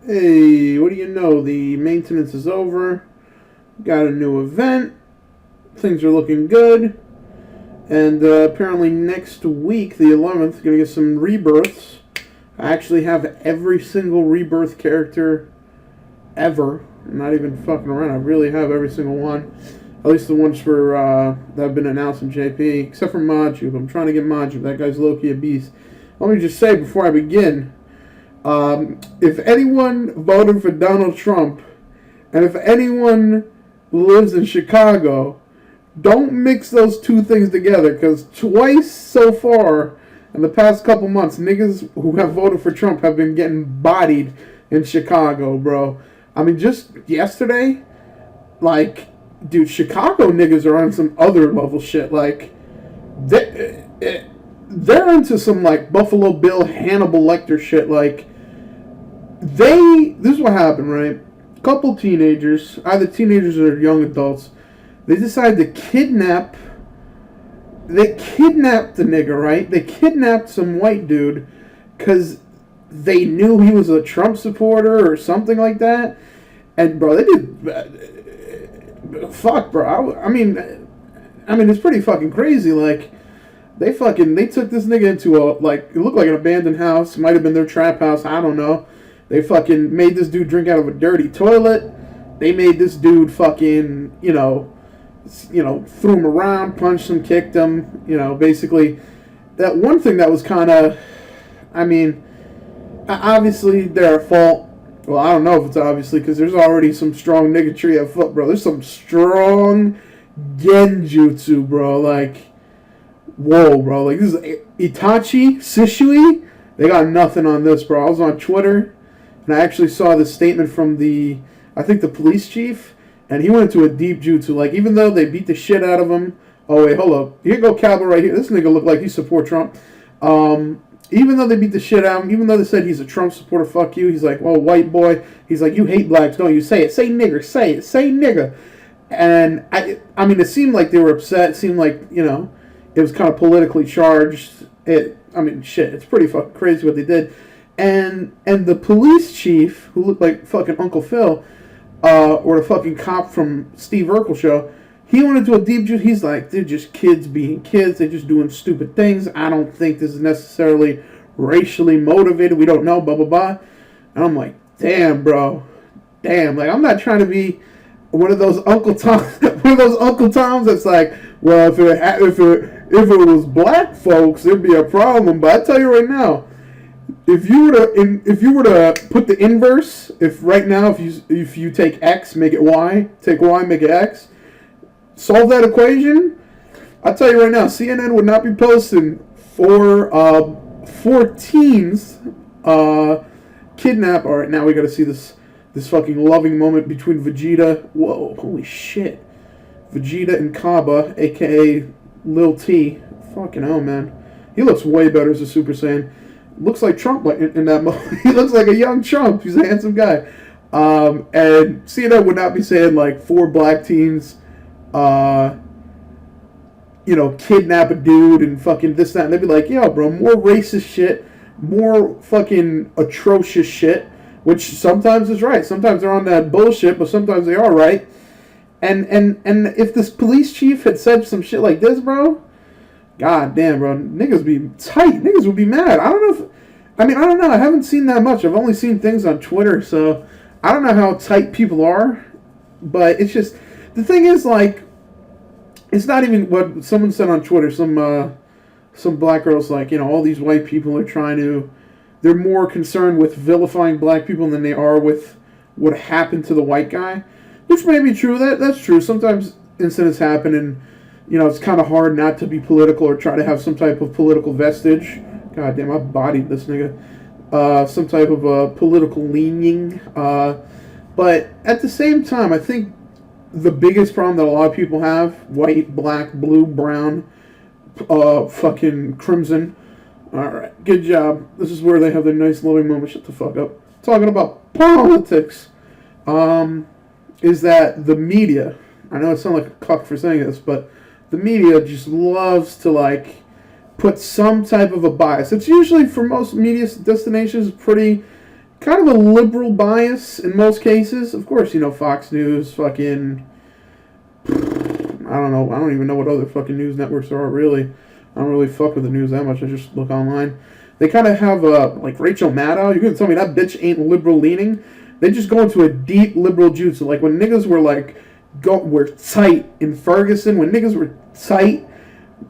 Hey, what do you know? The maintenance is over. Got a new event. Things are looking good. And apparently next week, the 11th, going to get some rebirths. I actually have every single rebirth character ever. I'm not even fucking around. I really have every single one. At least the ones for that have been announced in JP. Except for Maju. I'm trying to get Maju. That guy's low-key a beast. Let me just say before I begin, if anyone voted for Donald Trump, and if anyone lives in Chicago, don't mix those two things together, because twice so far in the past couple months, niggas who have voted for Trump have been getting bodied in Chicago, bro. I mean, just yesterday, like, dude, Chicago niggas are on some other level shit. Like, they're into some, like, Buffalo Bill, Hannibal Lecter shit. Like, this is what happened, right? A couple teenagers, either teenagers or young adults, they decided to kidnap. They kidnapped the nigga, right? They kidnapped some white dude because they knew he was a Trump supporter or something like that. And bro, they did. Fuck, bro. I mean, it's pretty fucking crazy. Like, they took this nigga into a, like, it looked like an abandoned house. Might have been their trap house. I don't know. They fucking made this dude drink out of a dirty toilet. They made this dude fucking, threw him around, punched him, kicked him. Basically, that one thing that was kind of, obviously they're at fault. Well, I don't know if it's obviously, because there's already some strong niggatry at foot, bro. There's some strong genjutsu, bro. Like, whoa, bro. Like, this is Itachi, Shishui. They got nothing on this, bro. I was on Twitter, and I actually saw the statement from the police chief, and he went into a deep jutsu. Like, even though they beat the shit out of him. Oh, wait, hold up. Here go Cowboy right here. This nigga look like he support Trump. Even though they beat the shit out of him, even though they said he's a Trump supporter, fuck you. He's like, well, white boy. He's like, you hate blacks, don't you? Say it. Say nigger. Say it. Say nigger. And, it seemed like they were upset. It seemed like, it was kind of politically charged. Shit, it's pretty fucking crazy what they did. And the police chief, who looked like fucking Uncle Phil, or the fucking cop from Steve Urkel show, he went into a deep juice. He's like, they're just kids being kids. They're just doing stupid things. I don't think this is necessarily racially motivated. We don't know, blah, blah, blah. And I'm like, damn, bro. Damn. Like, I'm not trying to be one of those Uncle Toms that's like, well, if it was black folks, there'd be a problem. But I tell you right now, if you were to put the inverse, if you take X, make it Y, take Y, make it X, solve that equation, I'll tell you right now, CNN would not be posting four teens kidnap. All right, now we got to see this fucking loving moment between Vegeta. Whoa, holy shit. Vegeta and Kaba, a.k.a. Lil T. Fucking hell, man. He looks way better as a Super Saiyan. Looks like Trump in that moment. He looks like a young Trump. He's a handsome guy. And CNN would not be saying, like, 4 black teens, kidnap a dude and fucking this, that. And they'd be like, yo, bro, more racist shit, more fucking atrocious shit, which sometimes is right. Sometimes they're on that bullshit, but sometimes they are right. And if this police chief had said some shit like this, bro, god damn, bro, niggas be tight. Niggas would be mad. I don't know. I don't know. I haven't seen that much. I've only seen things on Twitter, so I don't know how tight people are. But it's just, the thing is, like, it's not even what someone said on Twitter. Some black girl's like, all these white people are they're more concerned with vilifying black people than they are with what happened to the white guy. Which may be true. That's true. Sometimes incidents happen, and it's kind of hard not to be political or try to have some type of political vestige. God damn, I bodied this nigga. Some type of political leaning. But at the same time, I think the biggest problem that a lot of people have, white, black, blue, brown, fucking crimson. Alright, good job. This is where they have their nice loving moment. Shut the fuck up. Talking about politics. Is that the media, I know it sounds like a cuck for saying this, but the media just loves to, like, put some type of a bias. It's usually, for most media destinations, pretty kind of a liberal bias in most cases. Of course, you know, Fox News, fucking, I don't know. I don't even know what other fucking news networks there are, really. I don't really fuck with the news that much. I just look online. They kind of have, like, Rachel Maddow. You're going to tell me that bitch ain't liberal leaning? They just go into a deep liberal jutsu. Like, when niggas were, like, were tight in Ferguson, when niggas were tight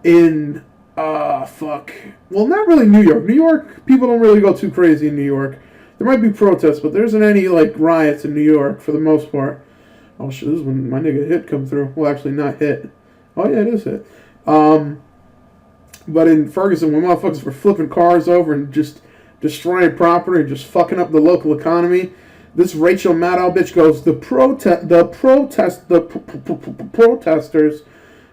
in, fuck. Well, not really New York. New York, people don't really go too crazy in New York. There might be protests, but there isn't any, like, riots in New York for the most part. Oh, shit, this is when my nigga Hit come through. Well, actually, not Hit. Oh, yeah, it is Hit. But in Ferguson, when motherfuckers were flipping cars over and just destroying property and just fucking up the local economy, this Rachel Maddow bitch goes, the protesters.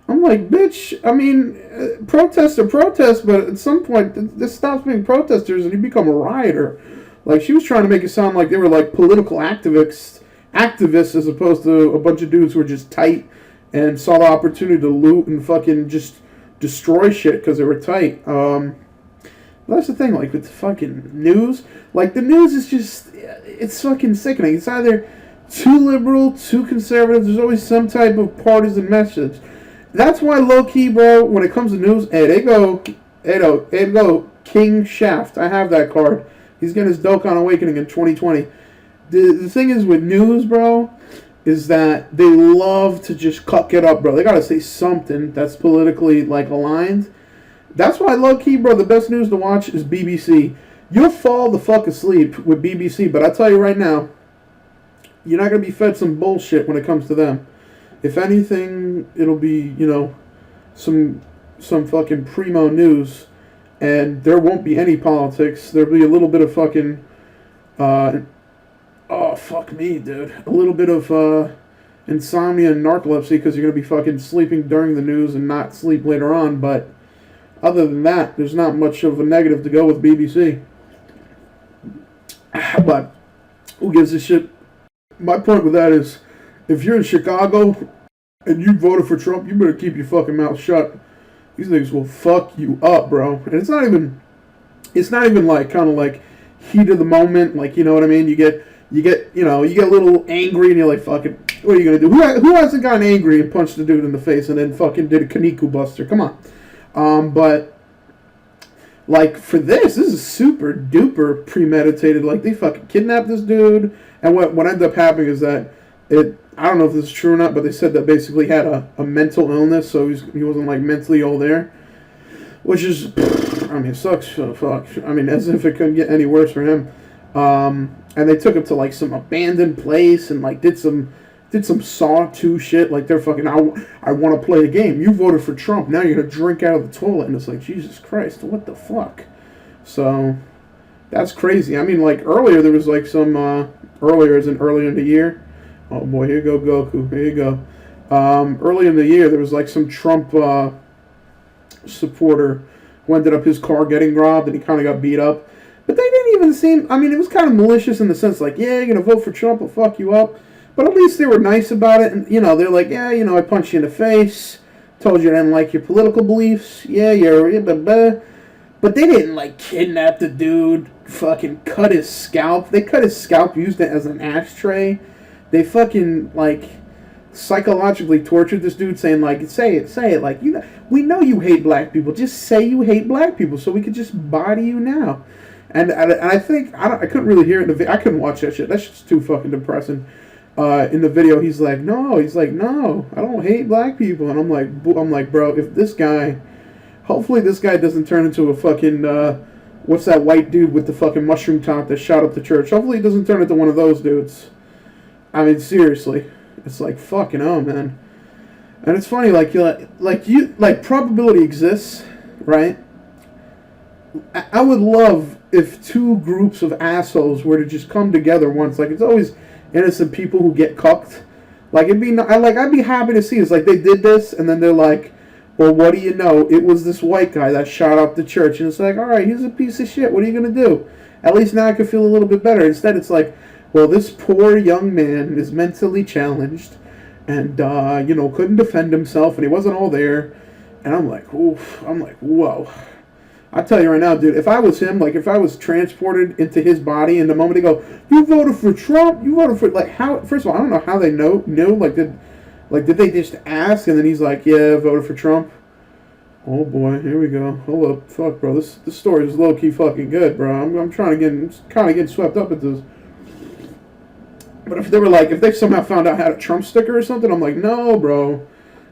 I'm like, bitch, I mean, protests are protests, but at some point, this stops being protesters and you become a rioter. Like, she was trying to make it sound like they were, like, political activists as opposed to a bunch of dudes who were just tight and saw the opportunity to loot and fucking just destroy shit because they were tight. That's the thing, like, with the fucking news. Like, the news is just, it's fucking sickening. It's either too liberal, too conservative. There's always some type of partisan message. That's why, low-key, bro, when it comes to news, hey, they go King Shaft. I have that card. He's getting his Dokkan Awakening in 2020. The thing is with news, bro, is that they love to just cuck it up, bro. They gotta say something that's politically, like, aligned. That's why, low-key, bro, the best news to watch is BBC. You'll fall the fuck asleep with BBC, but I tell you right now, you're not gonna be fed some bullshit when it comes to them. If anything, it'll be, you know, some fucking primo news, and there won't be any politics. There'll be a little bit of fucking, oh, fuck me, dude. A little bit of insomnia and narcolepsy because you're going to be fucking sleeping during the news and not sleep later on. But other than that, there's not much of a negative to go with BBC. But who gives a shit? My point with that is, if you're in Chicago and you voted for Trump, you better keep your fucking mouth shut. These niggas will fuck you up, bro. And it's not even like kind of like heat of the moment. Like, you know what I mean? You get a little angry and you're like, fuck it, what are you gonna do? Who hasn't gotten angry and punched the dude in the face and then fucking did a Kaniku Buster? Come on. But like for this is super duper premeditated. Like they fucking kidnapped this dude, and what ended up happening is that I don't know if this is true or not, but they said that basically he had a mental illness, so he wasn't like mentally all there, which is, I mean, it sucks. Fuck. I mean, as if it couldn't get any worse for him. And they took him to like some abandoned place and like did some Saw 2 shit. Like they're fucking, I want to play a game. You voted for Trump. Now you're gonna drink out of the toilet, and it's like, Jesus Christ, what the fuck? So that's crazy. I mean, like earlier there was like some earlier in the year. Oh boy, here you go, Goku. Here you go. Early in the year, there was like some Trump supporter who ended up his car getting robbed, and he kind of got beat up. But they didn't even seem, I mean, it was kind of malicious in the sense like, yeah, you're going to vote for Trump, I'll fuck you up. But at least they were nice about it. And, you know, they're like, yeah, you know, I punched you in the face, told you I didn't like your political beliefs. Yeah, you're, blah, blah. But they didn't, like, kidnap the dude, fucking cut his scalp. They cut his scalp, used it as an ashtray. They fucking, like, psychologically tortured this dude, saying, like, say it. Like, you know, we know you hate black people. Just say you hate black people so we could just body you now. And I think, I couldn't really hear it in the video. I couldn't watch that shit. That shit's too fucking depressing. In the video, he's like, no, I don't hate black people. And I'm like, bro, if this guy, hopefully this guy doesn't turn into a fucking, what's that white dude with the fucking mushroom top that shot up the church? Hopefully he doesn't turn into one of those dudes. I mean, seriously. It's like, fucking hell, man. And it's funny, like probability exists, right? I would love if two groups of assholes were to just come together once. Like, it's always innocent people who get cucked. Like, I'd be happy to see this. Like, they did this, and then they're like, well, what do you know? It was this white guy that shot up the church. And it's like, all right, he's a piece of shit. What are you going to do? At least now I can feel a little bit better. Instead, it's like, well, this poor young man is mentally challenged and, couldn't defend himself, and he wasn't all there. And I'm like, oof. I'm like, whoa. I tell you right now, dude, if I was him, like if I was transported into his body, and the moment they go, "You voted for Trump," you voted for, like, how? First of all, I don't know how they knew. Did they just ask, and then he's like, "Yeah, I voted for Trump." Oh boy, here we go. Hold up, fuck, bro. This story is low key fucking good, bro. I'm trying to kind of get swept up into this. But if they were like, if they somehow found out I had a Trump sticker or something, I'm like, no, bro,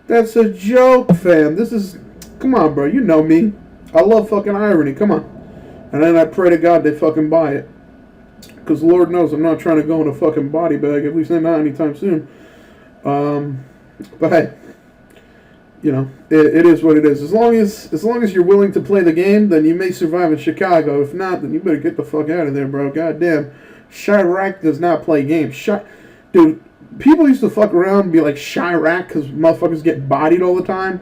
that's a joke, fam. Come on, bro. You know me. I love fucking irony. Come on. And then I pray to God they fucking buy it. Because Lord knows I'm not trying to go in a fucking body bag, at least not anytime soon. But hey, you know, it is what it is. As long as you're willing to play the game, then you may survive in Chicago. If not, then you better get the fuck out of there, bro. Goddamn. Chiraq does not play games. Dude, people used to fuck around and be like Chiraq because motherfuckers get bodied all the time.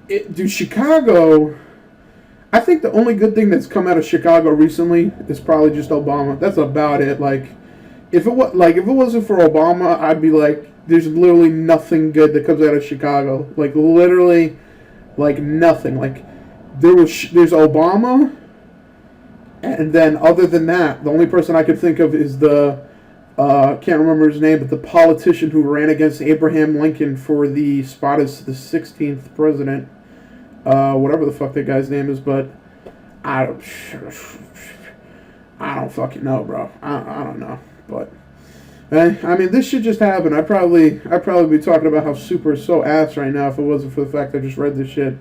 Dude, Chicago, I think the only good thing that's come out of Chicago recently is probably just Obama. That's about it. Like, if it wasn't for Obama, I'd be like, there's literally nothing good that comes out of Chicago. Like, literally, like, nothing. Like, there's Obama, and then other than that, the only person I could think of is can't remember his name, but the politician who ran against Abraham Lincoln for the spot as the 16th president. Whatever the fuck that guy's name is, but I don't fucking know, bro. I don't know, but I mean, this shit just happened. I'd probably be talking about how Super is so ass right now if it wasn't for the fact I just read this shit.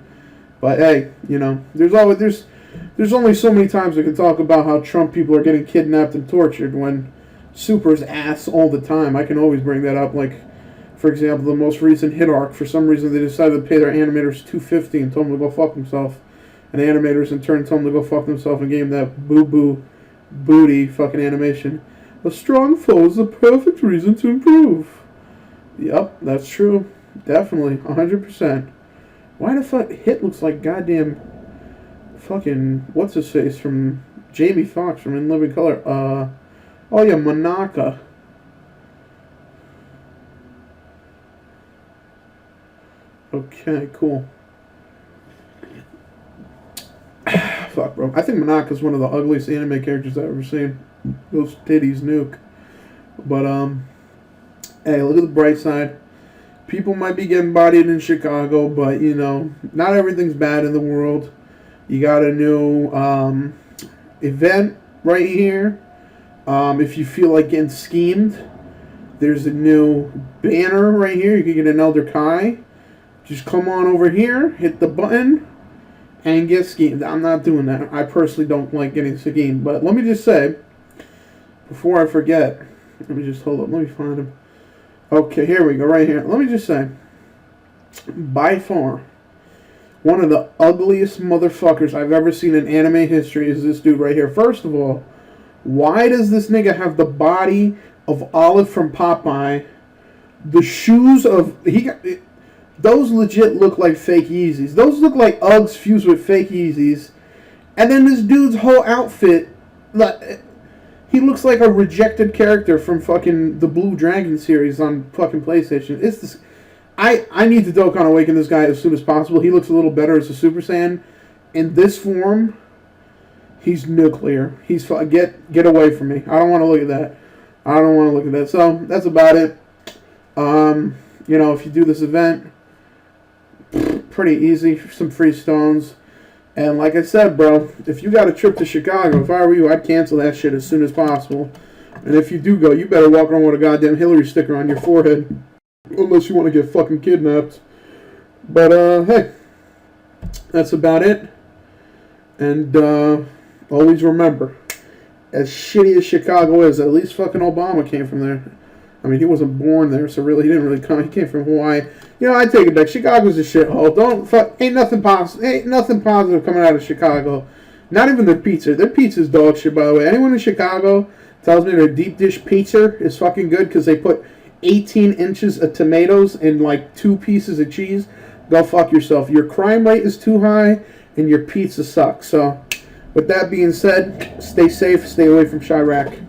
But hey, you know, there's only so many times we can talk about how Trump people are getting kidnapped and tortured when Super's ass all the time. I can always bring that up. Like, for example, the most recent hit arc, for some reason they decided to pay their animators $250 and told them to go fuck themselves. And the animators in turn told them to go fuck themselves and gave them that boo-boo booty fucking animation. A strong foe is the perfect reason to improve. Yep, that's true. Definitely, 100%. Why the fuck Hit looks like goddamn fucking what's his face from Jamie Foxx from In Living Color? Oh yeah, Monaca. Okay, cool. Fuck, bro. I think Monaca's one of the ugliest anime characters I've ever seen. Those titties nuke. But hey, look at the bright side. People might be getting bodied in Chicago, but you know, not everything's bad in the world. You got a new event right here. If you feel like getting schemed, there's a new banner right here. You can get an Elder Kai. Just come on over here, hit the button, and get schemed. I'm not doing that. I personally don't like getting schemed. But let me just say, before I forget, let me just hold up. Let me find him. Okay, here we go, right here. Let me just say, by far, one of the ugliest motherfuckers I've ever seen in anime history is this dude right here. First of all, why does this nigga have the body of Olive from Popeye? The shoes of... Those legit look like fake Yeezys. Those look like Uggs fused with fake Yeezys. And then this dude's whole outfit... He looks like a rejected character from fucking the Blue Dragon series on fucking PlayStation. It's this... I need to Dokkan Awaken this guy as soon as possible. He looks a little better as a Super Saiyan. In this form, he's nuclear. He's... Get away from me. I don't want to look at that. I don't want to look at that. So, that's about it. You know, if you do this event, pretty easy. Some free stones. And like I said, bro, if you got a trip to Chicago, if I were you, I'd cancel that shit as soon as possible. And if you do go, you better walk around with a goddamn Hillary sticker on your forehead. Unless you want to get fucking kidnapped. But, hey. That's about it. And, always remember, as shitty as Chicago is, at least fucking Obama came from there. I mean, he wasn't born there, so really, he didn't really come. He came from Hawaii. You know, I take it back. Chicago's a shithole. Ain't nothing positive coming out of Chicago. Not even their pizza. Their pizza's dog shit, by the way. Anyone in Chicago tells me their deep dish pizza is fucking good because they put 18 inches of tomatoes in like 2 pieces of cheese, go fuck yourself. Your crime rate is too high, and your pizza sucks. So, with that being said, stay safe, stay away from Chiraq.